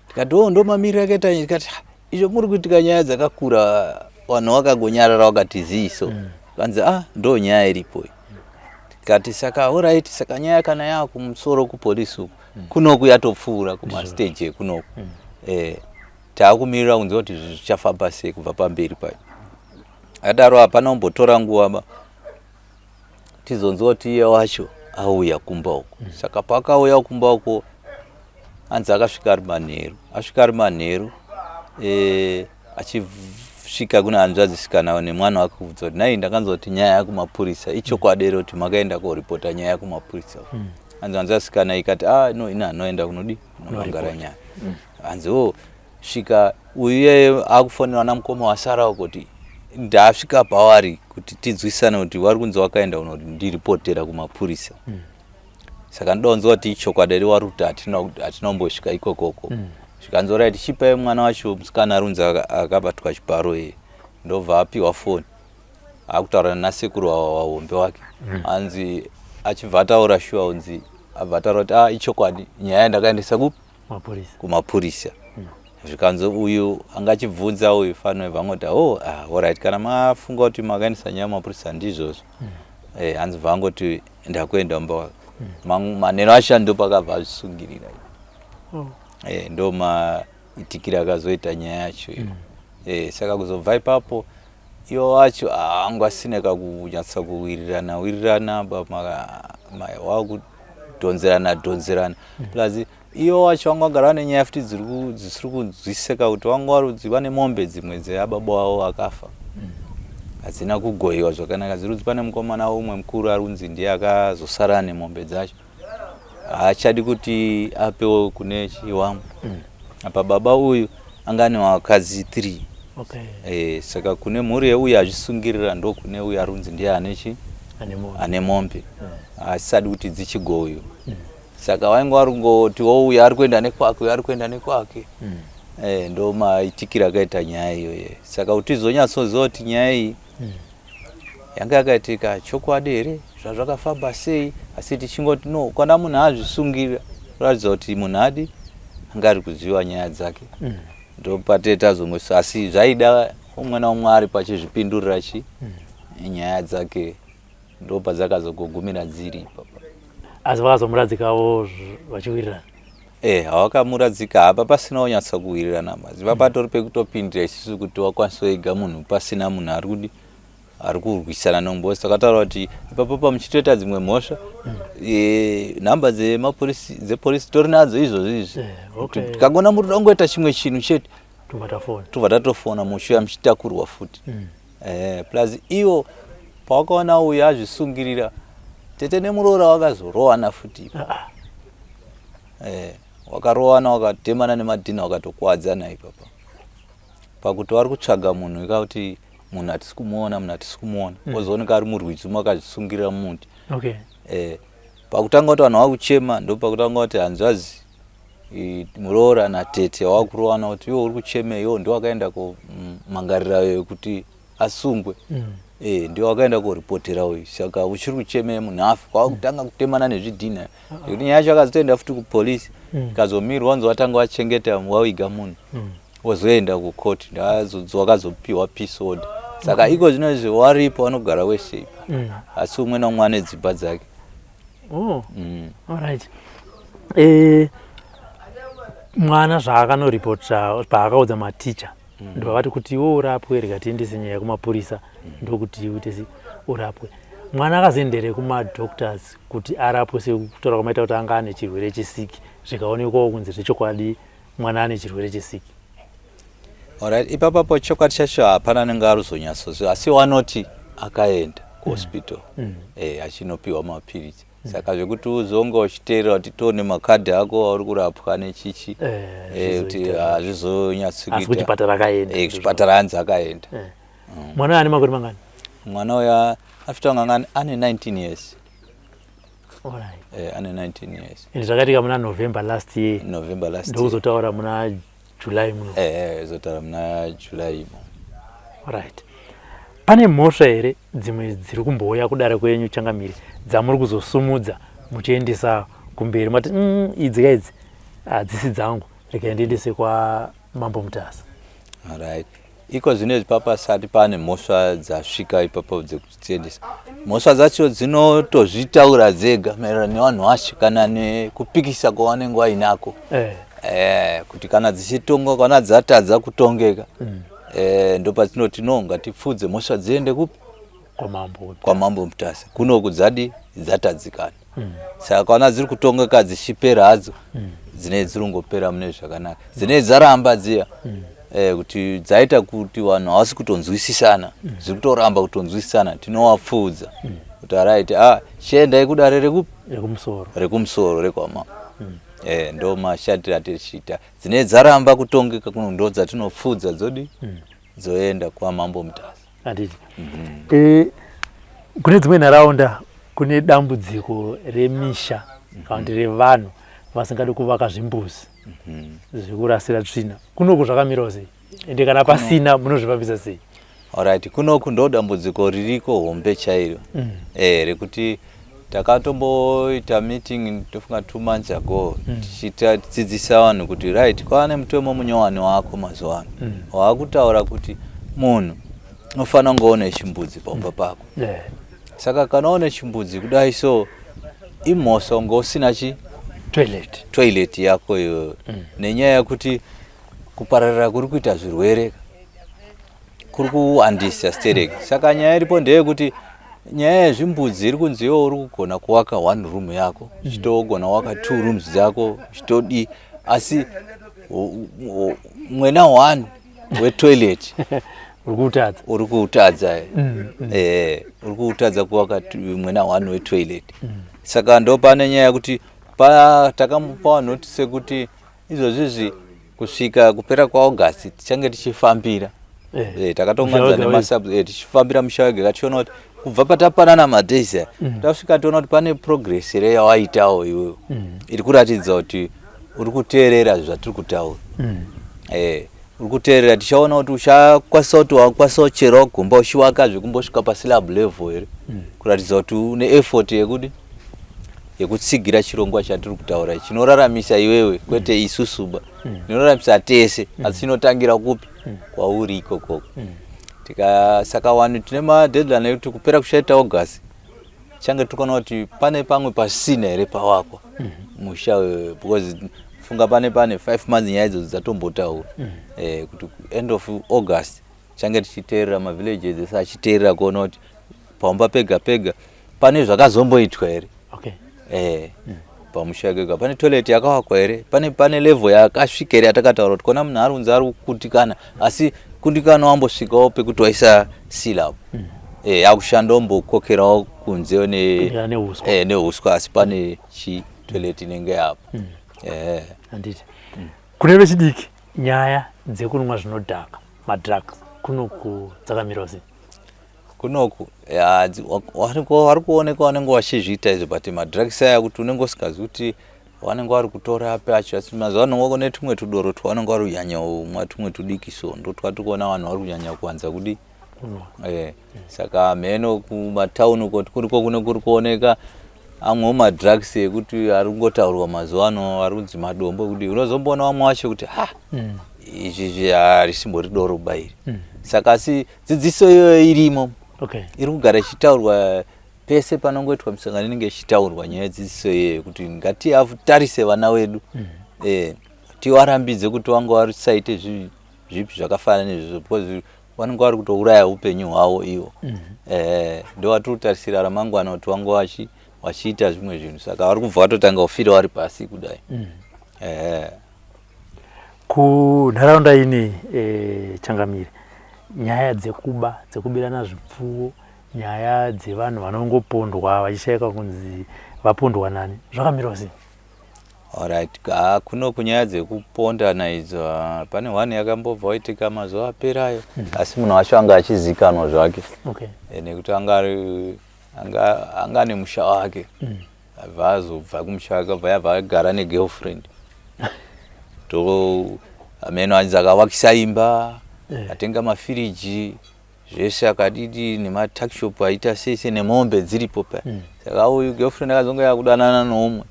Ndikati ndo mamiri akaita nyaya. Ndikati izvo muri kuitika nyaya dzakakura, vanhu vakangonyarara vakati ziiso. Kanzi ndo nyaya iripo. Ndikati saka alright, saka nyaya kana yakumusoro kupolisi uku kunoku yatopfuura kumastage kunoku. Taakumirira kunze kuti zvichafamba sei kubva pamberi payo. Adaro hapana kumbotora nguva tizonzwa kuti iye wacho auya kumba uko. Saka paakauya kumba uko anzi akasvika ari manheru. Achisvika kuna hanzvadzisikana nemwana wake kubvunza kuti nai ndakanzwa kuti nyaya yakumapurisa ichokwadi ere kuti makaenda koripota nyaya yakumapurisa. Anzi hanzvadzisikana ikati no ina anoenda kunomangara nyaya. Anzi svika uyu iyeye akufonera namukoma wasarawo kuti ndasvika pavari kuti tinzwisane kuti wari kunzi wakaenda kuti ndiripotera kumapurisa. Saka ndonzwa kuti ichokwadi ere wari kuti hatinombosvika ikokoko. Zvikanzi right, chipai mwana wacho musikana arunzi akabatwa chibharo ndobva apiwa foni. Akutaura nasekuru wahombe wake. Anzi achibva ataura shuwa unzi abva ataura kuti ichokwadi nyaya yandakaendesa kumapurisa. Zvikanzi uyu angachibvunza uyu fanwe vangoti alright, kana mafunga kuti makaendesa nyaya kumapurisa ndizvozvo. Anzi vangoti ndakuenda mba. Maneno acho ndo pakabva azvisungirira. Ndo maitikira akazoita nyaya yacho. Saka kuzobva ipapo iwo wacho anga asina kunyatsa kuwirirana wakudhonzerana. Plus iwo wacho wanga agara nenyaya futi dzisiri kunzwisiseka kuti wanga warudzi vane mombe dzimwe dzeababa wavo akafa. Hadzina kugoyiwa zvakanaka. Dzirudzi pane mukomana umwe mukuru arunzi ndiye akazosara nemombe dzacho. Haachadi kuti apewo kune chiwamwe. Apa baba uyu anga nevakadzi 3. Saka kune mhuri yeuyu azvisungirira ndo kune uyu arunzi ndiye ane mombe. Asisadi kuti dzichigoyiwa. Saka wainge warungoti uyu ari kuenda nekwake, ari kuenda nekwake. Ndo maitikira akaita nyaya iyoyo. Saka kuti izonyatsoziva kuti nyaya iyi yanga yakaitika chokwadi ere, zvazvakafamba sei, asi tichingoti no, kana munhu azvisungirira kuratidza kuti munhu anga ari kuziva nyaya dzake. Ndo patete tazomwesa, asi zvaida umwe naumwe ari pachizvipindurira nyaya dzake. Ndo padzakazogumira dziri ipapo. Asi vakazomuradzikawo vachiwirirana. Hawakamuradzika, hapa pasina kunyatsa kuwirirana. Papatori pekutopindira isusu kuti wakwanisa wega munhu pasina munhu ari kurwisana nombosi. Takataura kuti ipapo pamuchitoita dzimwe mhosva, nhamba dzepolisi tori nadzo izvozvi. Tikagona muri ongoita chimwe chinhu chete tobva tatofona mushuya muchitakurwa futi. Plus iwo pawakaona uyu azvisungirira, tete nemuroora wakazorowana futi. Wakarowana, wakatemana nemadhina, wakatokuwadzana ipapo. Pakuti wari kutsvaga munhu ikakuti munhu hatisi kumuona, ozooneka ari murwizi makazvisungirira mumuti. Pakutanga kuti vanhu vakuchema, ndo pakutanga kuti hanzvadzi muroora natete wakurowana kuti iwo uri kuchemei, iwo ndio wakaenda kumangarira kuti asungwe. Ndio wakaenda koripotera uyu. Saka uchiri kuchemei munhu afa, kwakutanga kutemana nezvidhina. Nekuti nyaya yacho akazotoenda futi kupolisi, ikazomirwa wanzi watanga wachengeta waviga munhu. Wozoenda kukoti, wakazopiwa peace order. Saka iko zvinozvi waripo wanogara wese ipa. Asi umwe naumwe ane dzimba dzake. Alright. mwana zvaakanoripota paakaudza maticha ndovakati kuti iwo urapwe rega tiendese nyaya kumapurisa ndokuti uite urapwe. Mwana akazoendere kumadoctors kuti arapwe sekutaura kwamaita kuti anga ane chirwere chesiki zvikaonekwawo kunzi zvechokwadi mwana ane chirwere chesiki. Alright, ipapapo chokwadi chacho hapana anenge aruzonyatsoziva, asi wanoti akaenda kuhospital achinopiwa mapirizi. Saka zvekuti uzonga uchiteerera kuti tone makadhi ako auri kurapwa nechichi kuti hazvizonyatsokuita. Asi kuchipatara akaenda. Kuchipatara hanzi akaenda. Mwana ane makore mangani? Mwana uya after ngangani ane 19 years. Alright. Ane 19 years. Ende zvakatika muna November last year. November last year. Ndokuzotaura muna July muno. Zotaura muna July muno. Alright. Pane mhosva here dzimwe dziri kumbouya kudare kwenyu Changamire dzamuri kuzosumudza muchiendesa kumberi mati idzi hadzisi dzangu rega ndiendese kwa Mambo Mutasa? Alright. Iko zvinezvi papasati pane mhosva dzasvika ipapo dzekudziendesa. Mhosva dzacho dzinotozvitaura dzega maererano nevanhu vacho kana nekupikisa kwavanenge vainako. Kuti kana dzichitonga kana dzatadza kutongeka ndopatinoti no ngatifudze mhosva dziende kupi? Kwa Mambo Mutasa. Kunoku dzatadzikana. Saka kana dziri kutongeka dzichipera hadzo dzine dzirungopera mune zvakanaka. Dzine dzaramba dziya kuti dzaita kuti vanhu havasi kutonzwisisana, zviri kutoramba kutonzwisisana, tinovapfudza kuti alright, chiendai kudare rekupi? Rekumusoro rekwamambo. Ndo mashatiro atichiita. Dzine dzaramba kutongeka kuno ndo dzatinopfudza dzoenda kwa Mambo Mutasa. Handiti. Kune dzimwe nharaunda kune dambudziko remisha kana kuti revanhu vasingadi kuvaka zvimbuzi zvekurasira tsvina. Kunoku zvakamirawo sei? Ende kana pasina munozvifambisa sei? Alright, kunoku ndo dambudziko ririko hombe chairo. Rekuti takatomboita meeting tofunga 2 months ago tichidzidzisa vanhu kuti right, kwaane mutemo munyowani wako mazuva ano wakutaura kuti munhu unofana kunge une chimbudzi pamba pako. Saka kana une chimbudzi kudai so imhosva unge usina toilet yako iyoyo. Nenyaya yekuti kupararira kuri kuita zvirwere kuri kuwandisa stereki. Saka nyaya iripo ndeyekuti nyaya yezvimbudzi iri kunzi iwo uri kugona kuvaka 1 room yako, uchitogona kuvaka 2 rooms dzako, uchitodi, asi mwena 1 wetoilet uri kuutadza. Uri kuutadza kuvaka mwena 1 wetoilet. Saka ndo pane nyaya yekuti takamupa notice kuti izvozvizvi kusvika kupera kwaAugust tichange tichifambira. Takatonganza nemasubs tichifambira musha wega tichiona kuti kubva patapanana madays tasvika toona kuti pane progress ire yawaitawo iwewe iri kuratidza kuti uri kuteerera zvatiri kutaura. Uri kuteerera, tichaona kuti uchakwanisa kuti wakwanisa chero gomba uchiwaka zvekumbosvika paslab level here kuratidza kuti une effort yekutsigira chirongwa chatiri kutaura chinoraramisa iwewe kwete isusuba, chinoraramisa tese asi chinotangira kupi? Kwauri ikoko. Saka vanhu tine madeadline ekuti kupera kushaita August change tikaona kuti pane pamwe pasina here pawakwa musha, because funga pane 5 months nyaya idzodzo dzatombotaura kuti end of August change tichiteerera mavillages ese achiteerera kuona kuti pamba pega pega pane zvakazomboitwa here. Pamusha wega pane toilet yakawakwa here, pane level yakasvika here yatakataura kuti kona munhu ari kunzi ari kukutikana, asi kundikana wambosvikawo pekuti waisa silab yakushanda wombokokerawo kunze neuswa, asi pane toilet inenge yapo. Handiti. Kune vechidiki nyaya dzekunwa zvinodhaka, madrugs, kunoku dzakamirawo sei? Kunoku vari kuoneka vanenge vachizviita izvo, but madrugs aya kuti unenge usingazivi kuti vanenge vari kutora api acho, asi mazuva ano kune tumwe tudoro twavanenge vari kunyanya umwa tumwe tudiki so ndo twatiri kuona vanhu vari kunyanya kuwanza kudi. Saka mheno kumatauni uko kuriko kuri kuoneka amwe madrugs ekuti ari kungotaurwa mazuva ano ari kunzi madombo kudi. Unozomboona vamwe vacho kuti izvi harisimbori doro bairi. Saka asi dzidziso iyoyo irimo iri kugara ichitaurwa pese panongoitwa misangano inenge ichitaurwa nyaya yedzidziso iyeyo kuti ngatiatarise vana vedu tivarambidze kuti vange varisaite zvipi zvakafanana nezvizvo because vanenge vari kutouraya upenyu hwavo ivo. Ndo vatiri kutarisira ramangwana kuti vange vachiita zvimwe zvinhu, saka vari kubva vatotanga kufira vari pasi kudai. Kunharaunda ini Changamire, nyaya dzekubirana zvipfuwo, nyaya dzevanhu vanongopondwa vachishayika kunzi vapondwa nani, zvakamira sei? Alright, kuno kunyaya dzekupondana idzo pane hwani yakambobva waitika mazuva aperayo, asi munhu wacho anga achizikanwa zvake. Nekuti anga nemusha wake, vazobva kumusha wake vaya vagara negirlfriend. Ameno anzi akavakisa imba, atenga mafiriji, zvese akadidi nematakishop aita sese nemombe dziripo pa. Saka uyu girlfriend akazonga yakudanana nomwe.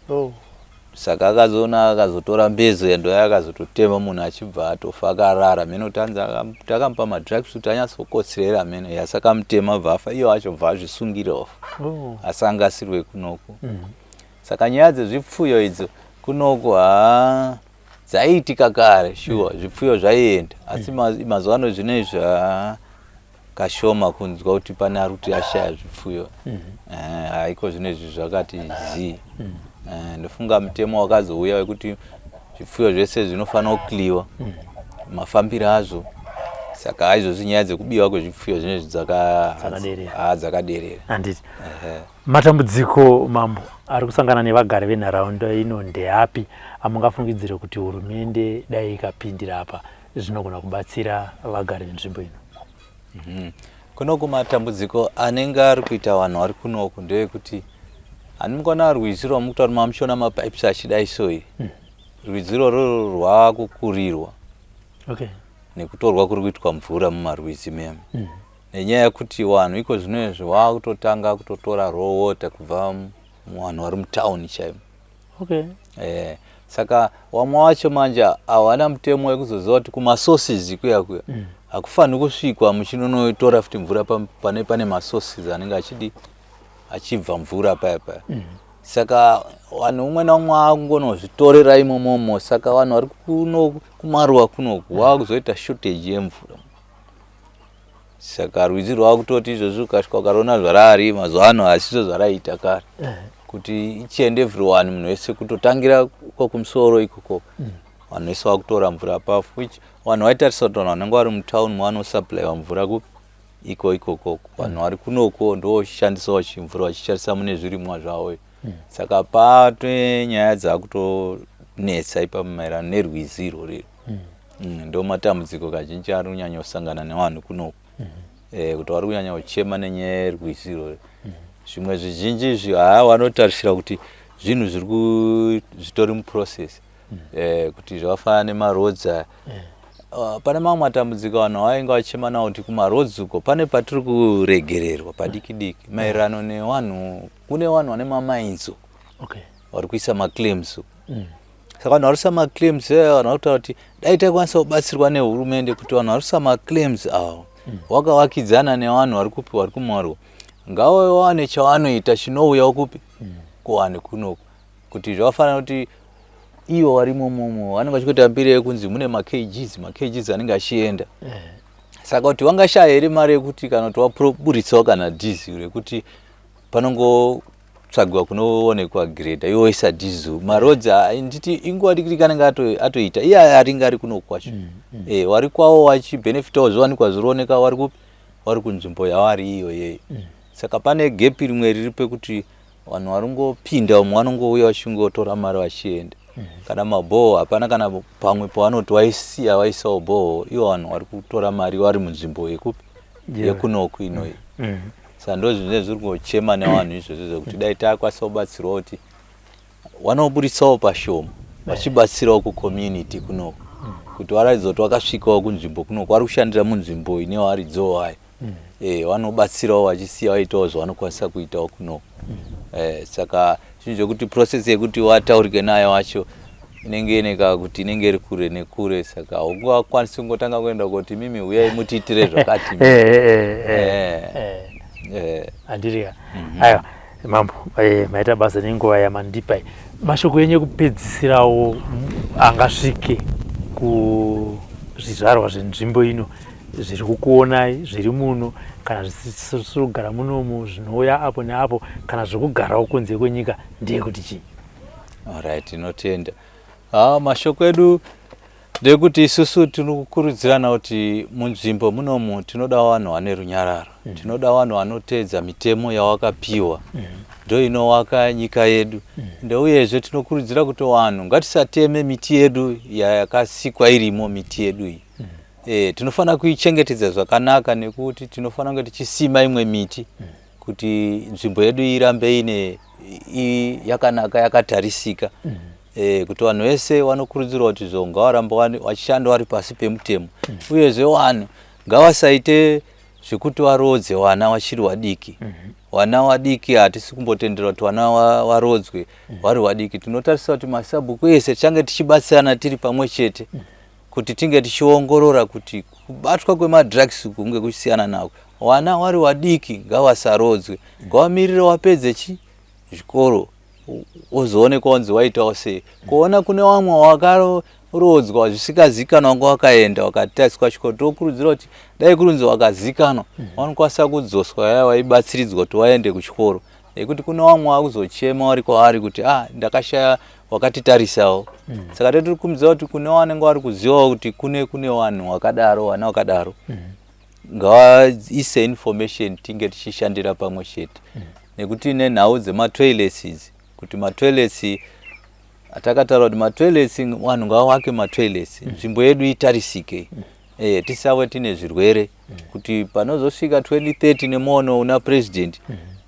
Saka akazoona akazotora mbezo yando akazototema munhu achibva atofa akarara. Meno tanza takamupa madrugs anyatsokotsera ameno yasakamutema bvafa iyo acho bva zvisungirawo. Asangasirwe kunoko. Saka nyaya dzezvipfuyo idzo kunoko dzaitika kare, sure, zvipfuyo zvaienda, asi mazuva ano zvinezvi kashoma kunzwa kuti pane ari kuti ashaya zvipfuyo. Haiko zvinezvi zvakati zii. Ndofunga mutemo wakazouya wekuti zvipfuyo zvese zvinofanira kukliwa mafambiro azvo. Saka izvozvi nyaya dzekubiwa kwezvipfuyo zvinezvi dzakaderera. Handiti matambudziko mambo ari kusangana nevagari venharaunda ino ndeapi amungafungidzire kuti hurumende dai ikapindira apa zvinogona kubatsira vagari venzvimbo ino? Kunoko matambudziko anenge ari kuita vanhu vari kunoko ndeyekuti handimukona rwizi rwamukutaura mamushona mapipes achidai soi. Rwizi rworo rwakukurirwa nekutorwa kuri kuitwa mvura mumarwizi memo. Nenyaya yekuti vanhu iko zvinezvi vakutotanga kutotora raw water kubva muvanhu vari mutauni chaimo. Saka vamwe vacho manje hawana mutemo wekuzoziva kuti kumasources kuya hakufaniri kusvikwa muchinonotora futi mvura pane masources anenge achibva mvura paya. Saka vanhu umwe naumwe akungonozvitorera imomomo. Saka vanhu vari kumaruwa kunoku vakuzoita shortage yemvura. Saka rwizi rwakutoti izvozvi ukasvika ukarona zvarari mazuva ano hasizvo zvaraita kare, kuti ichende everyone, munhu wese kutotangira kumusoro ikoko vanhu vese vakutora mvura pafu, which vanhu vaitarisa kuti vanhu vanenge vari mutauni mavanosupplywa mvura ikoko. Vanhu vari kunoko ndoshandisawo chimvura vachishandisa mune zvirimwa zvavo. Saka patwe nyaya dzakutonetsa ipapo maererano nerwizi irworero. Ndo matambudziko kazhinji ari kunyanya kusangana nevanhu kunoko. Kuti vari kunyanya kuchema nenyaya yerwizi irworero. Zvimwe zvizhinji izvi vanotarisira kuti zvinhu zvitori muprocess, kuti zvakafanana nemaroads. Pane mamwe matambudziko vanhu vainge vachema nawo kuti kumaroads uko pane patiri kuregererwa padiki diki maererano nevanhu, kune vanhu vane mamainzi vari kuisa maclaims. Saka vanhu vari kuisa maclaims vanhu vari kutaura kuti dai taikwanisa kubatsirwa nehurumende kuti vanhu vari kuisa maclaims avo wakavakidzana nevanhu vari kupi vari kumaruwa ngave wane chavanoita chinouya kupi kuwane kunoko, kuti zvakafanana kuti ivo vari imomo vanenge vachikuita mbiri kunzi mune makgs anenge achienda. Saka kuti vangashaya here mari yekuti kana kuti waburitsawo kana diesel rekuti panongotsvagwa kunoonekwa greda yoisa diesel. Maroads nditi inguva diki kanenge atoita iye aringa ari kuno kwacho. Vari kwavo vachibhenefitawo zviwanikwa zvirooneka vari kupi vari kunzvimbo yavari iyo yeye. Saka pane gap rimwe riri pekuti vanhu varingopinda umwe vanongouya vachingotora mari vachienda. Kana mabhoho hapana kana pamwe pavanoti vaisiya vaisawo bhoho, ivo vanhu vari kutora mari vari munzvimbo yekupi yekunoku inoyi. Saka ndo zvinenge zviri kungochema nevanhu izvozvo kuti dai takwanisa kubatsirwa kuti vanoburitsawo pashoma vachibatsirawo kucommunity kunoko, kuti varatidze kuti vakasvikawo kunzvimbo kunoko vari kushandira munzvimbo ine varidzo wayo. Vanobatsirawo vachisiya vaitawo zvavanokwanisa kuitawo kunoko. Saka chinhu chekuti process yekuti wataurike nayo wacho inenge ineka kuti inenge iri kure nekure. Saka haungakwanisi kungotanga kuenda kuti mimi uyai mutiitire zvakati. Andirika. Aiwa, mambo maita basa nenguva yamandipa. Mashoko enyu ekupedzisirawo angasvike kuzvizvarwa zvenzvimbo ino zviri kukuonai zviri muno kana zvisiri kugara munomu zvinouya apo neapo kana zviri kugarawo kunze kwenyika ndeyekuti chii? Alright, inotenda. Mashoko edu ndekuti isusu tinokurudzirana kuti munzvimbo munomu tinoda vanhu vane runyararo, tinoda vanhu vanoteedza mitemo yawakapiwa, ndo inovaka nyika yedu. Ndouyezve tinokurudzira kuti vanhu ngatisateme miti yedu yakasikwa irimo miti yedu iyi. Tinofana kuichengetedza zvakanaka nekuti tinofana kunge tichisima imwe miti kuti nzvimbo yedu irambe ine yakanaka yakatarisika. Kuti vanhu vese vanokurudzirwa kuti ngavaramba vachishanda vari pasi pemutemo. Uyezve vanhu ngavasaite zvekuti varodze vana vachiri vadiki. Vana vadiki hatisi kumbotendera kuti vana varodzwe vari vadiki. Tinotarisa kuti masabhuku ese tichange tichibatsirana tiri pamwe chete kuti tinge tichiongorora kuti kubatwa kwemadrugs kunge kusiyana nako. Vana vari vadiki ngavasarodzwe, ngavamirire wapedze zvikoro uzoonekwa kunzi waitawo sei. Kuona kune vamwe wakarodzwa zvisikazikanwa wanga wakaenda wakatariswa chikoro, tokurudzira kuti dai kurunzi wakazikanwa vanokwanisa kudzoswa waibatsiridzwa kuti waende kuchikoro. Nekuti kune vamwe vakuzochema vari kwavari kuti ndakashaya wakatitarisawo. Saka tiri kumudza kuti kune vanenge vari kuzivawo kuti kune vanhu vakadaro, vana vakadaro, ngavaise information tinge tichishandira pamwe chete. Nekuti nenhau dzematoilets idzi, kuti matoilets atakataura kuti matoilets vanhu ngavavake matoilets, nzvimbo yedu itarisike. Tisave tine zvirwere kuti panozosvika 2030 nemuono una president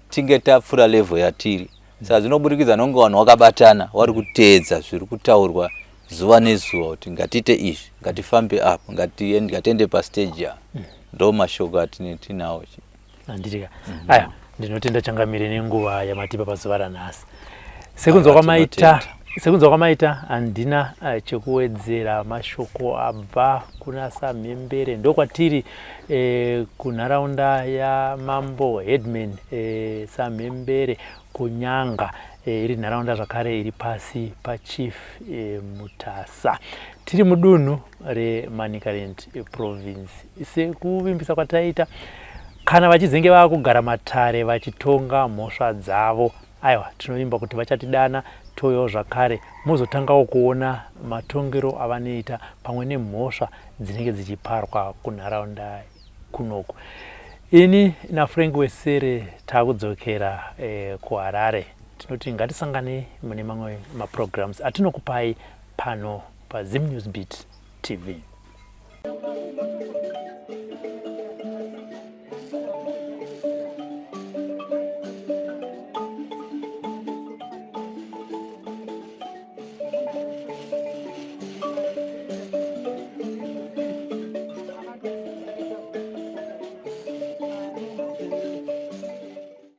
tinge tapfura level yatiri. Saka zvinobudikidza nonge vanhu vakabatana vari kuteedza zviri kutaurwa zuva nezuva kuti ngatiite izvi, ngatifambe apo, ngatiende pastage ya. Ndo mashoko atinawo. Andirika. Aya, ndinotenda changamire nenguva yamatipa pazuva ranhasi. Sekunzwa kwamaita handina chekuwedzera. Mashoko abva kuna Samhembere. Ndokwatiri kunharaunda yaMambo Headman Samhembere kunyanga, iri nharaunda zvakare iri pasi paChief Mutasa. Tiri mudunhu reManicaland province. Sekuvimbisa kwataita, kana vachizenge vakugara matare vachitonga mhosva dzavo, aiwa, tinovimba kuti vachatidana touyawo zvakare muzotangawo kuona matongero avanoita pamwe nemhosva dzinenge dzichiparwa kunharaunda kunoku. Ini naFrank Wesere takudzokera kuHarare. Tinoti ngatisangane mune mamwe maprograms atinokupai pano paZim News Beat TV.